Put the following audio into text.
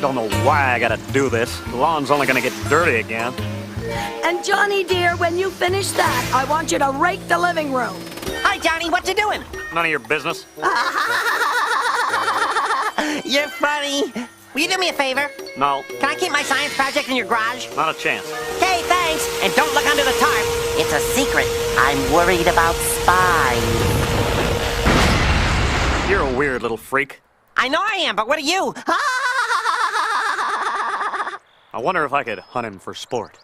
Don't know why I gotta do this. The lawn's only gonna get dirty again. And Johnny dear, when you finish that, I want you to rake the living room. Hi, Johnny. What you doing? None of your business. You're funny. Will you do me a favor? No, Can I keep my science project in your garage? not a chance. Okay, thanks. And don't look under the tarp. It's a secret. I'm worried about spies. You're a weird little freak. I know I am, but what are you? I wonder if I could hunt him for sport.